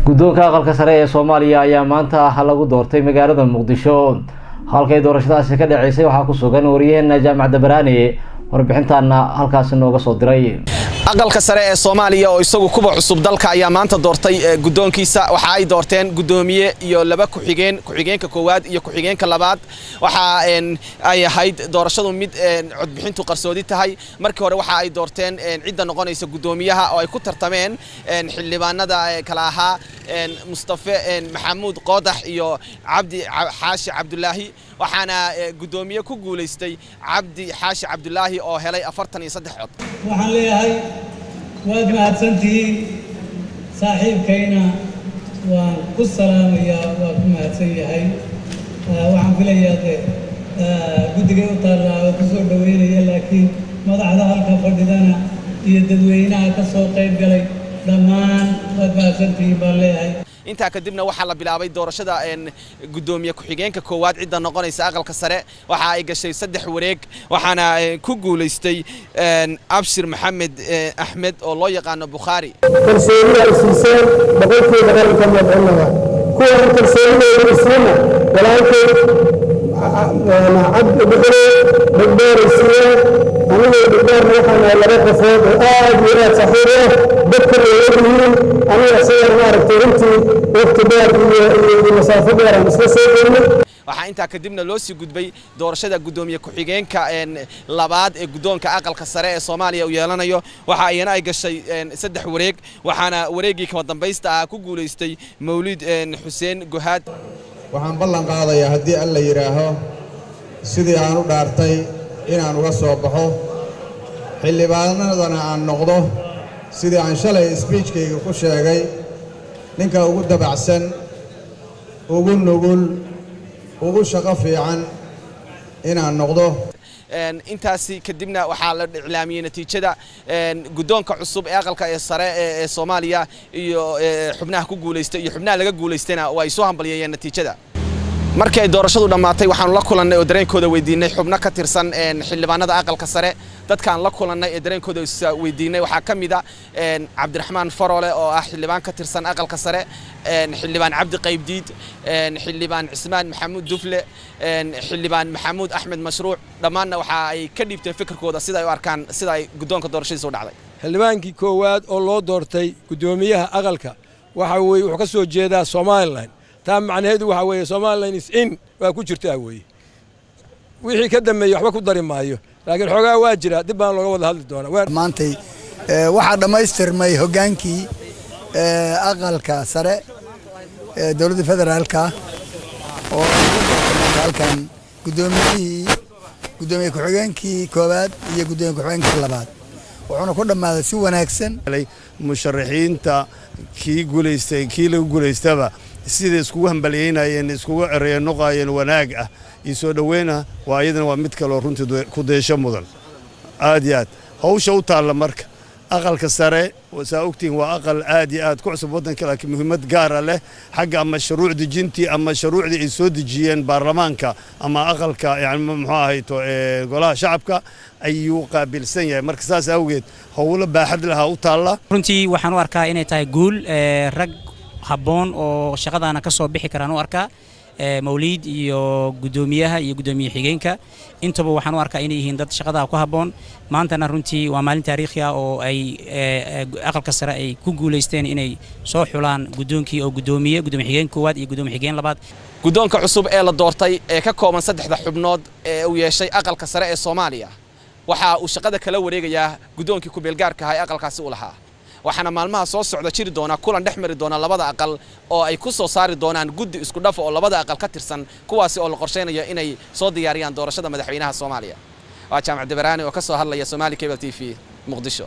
guddoonka aqalka sare ee Soomaaliya ayaa maanta lagu doortay magaalada Muqdisho halkay doorashadaasi ka dhaceysay waxaa ku sugan wariyaheena Jaamacadda Baraani warbixintaana halkaas nooga soo diray aqalka sare ee Soomaaliya oo isagu kuba cusub dalka ayaa maanta doortay guddoonkiisa waxa ay doorteen guddoomiye iyo laba ku-xigeenka koowaad iyo ku-xigeenka labaad waxa ay ahayd doorashadu mid codbixintu qarsoodi tahay markii hore waxa ay doorteen cidda noqonaysa guddoomiyaha oo ay ku tartameen xildhibaanada kala ahaa Mustafa Maxamuud Qodax iyo Cabdi Xaashi Cabdullaahi waxaana guddoomiye ku guuleystay Cabdi Xaashi Cabdullaahi oo helay 43 cod waxaan leeyahay waad mahadsantihiin saaxiibkayna waan ku salaamayaa waa ku mahadsan yahay waxaan filayaa guddiga u taallaa ku soo dhaweynaya laakiin madaxda halka fadhidana iyo dadweynaha ka soo qayb galay dhammaan waad mahadsantihiin baan leeyahay inta kadibna waxa la bilaabay doorashada guddoomiye ku-xigeenka koowaad cidda noqonaysa aqalka sare waxa ay gashay 3 wareeg waxaana ku guuleystay Abshir Maxamed Ahmed oo loo yaqaan Bukhari kalsoonida isiiseen boqolkiiba qaranka madaxweynaha kuwa kalsoonida isiina walaalkay عبد بقدر يصير أنا بقدر نحن على رأس فوق ولا صحيح بكر يجيين أنا أصير ما رتبتي واختبار المسافة غير مسافة waxaa inta kadibna loo sii gudbay doorashada guddoomiye ku-xigeenka labaad ee guddoonka aqalka sare ee Soomaaliya uu yeelanayo waxa ayna ay gashay 3 wareeg waxaana wareegii ka dambaysta ku guuleystay Mawlid Xuseen Gohaad waxaan ballan qaadayaa haddii alla yiraaho sidii aan u dhaartay inaan uga soo baxo xildhibaanadana aan noqdo sidii aan shalay speechkayga ku sheegay ninka ugu dabacsan ugu nugul ugu shaqo fiican inaan noqdo intaasi kadibna waxa la iclaamiyay natiijada guddoonka cusub ee aqalka sare ee Soomaaliya iyo xubnaha ku guuleystay iyo xubnaha laga guuleystayna way soo hambalyeeyeen natiijada markii ay doorashadu dhamaatay waxaan la kulannay oo dareenkooda weydiinay xubno ka tirsan xildhibaanada aqalka sare dadkaan la kulannay ee dareenkooda weydiinay waxa kamid ah Cabdiraxmaan Faroole oo ah xildhibaan ka tirsan aqalka sare xildhibaan Cabdi Qaybdiid xildhibaan Cismaan Maxamuud Dufle xildhibaan Maxamuud Axmed Mashruuc dhamaanna waxa ay ka dhibteen fikirkooda sida ay u arkaan sida ay guddoonka doorashadiisa u dhacday xildhibaankii koowaad oo loo doortay guddoomiyaha aqalka waxa weeye wuxuu ka soo jeedaa Soomaaliland taa macnaheedu waxa weeye Soomaaliland is in waa ku jirtaa weeye wixii ka dambeeyay waxba ku dari maayo laakiin xogaa waa jira dib baan looga wada hadli doonaa maantay waxa dhameystirmay hogaankii aqalka sare ee dawladda federaalka oo halkan gudoomiye ku-xigeenkii koowaad iyo gudoomiye ku-xigeenkii labaad wuxuuna ku dhamaaday si wanaagsan musharaxiinta kii guuleystay kii lagu guuleystaba sida iskugu hambalyeynayeen iskugu ereeyeen wanaag ah isoo dhaweena waa iyadana waa mid kale oo runtii ku deesho mudan aad iyo aad hawsha u taala marka aqalka sare waxa ogtiin waa aqal aad iyo aad ku cusub wadanka laakiin muhiimad gaar ah leh xagga ama shuruuc dejintii ama shuruucdii ay soo dejiyeen baarlamaanka ama aqalka yani muxuu ahayto golaha shacabka ayuu qaabilsan yahay marka saas awgeed hawlo baaxad leh u taala runtii waxaan u arkaa inay tahay guul rag habboon oo shaqadana ka soo bixi karaan u arkaa Mawlid iyo guddoomiyaha iyo guddoomiye xigeenka intaba waxaan u arkaa inay yihiin dad shaqada ku habboon maantana runtii waa maalin taariikhi ah oo ay aqalka sare ay ku guuleysteen inay soo xulaan guddoonkii oo guddoomiye xigeen koowaad iyo guddoomiye xigeen labaad guddoonka cusub ee la doortay ee ka kooban 3 xubnood ee uu yeeshay aqalka sare ee Soomaaliya waxa uu shaqada kala wareegayaa guddoonkii ku beelgaarka ah ee aqalkaasi u lahaa waxaana maalmaha soo socda jiri doona kulan dhexmari doona labada aqal oo ay ku soo saari doonaan guddi isku dhaf oo labada aqal ka tirsan kuwaasi oo la qorsheynayo inay soo diyaariyaan doorashada madaxweynaha Soomaaliya waa Jaamacadda Baraani oo ka soo hadlaya Somali Cable TV Muqdisho.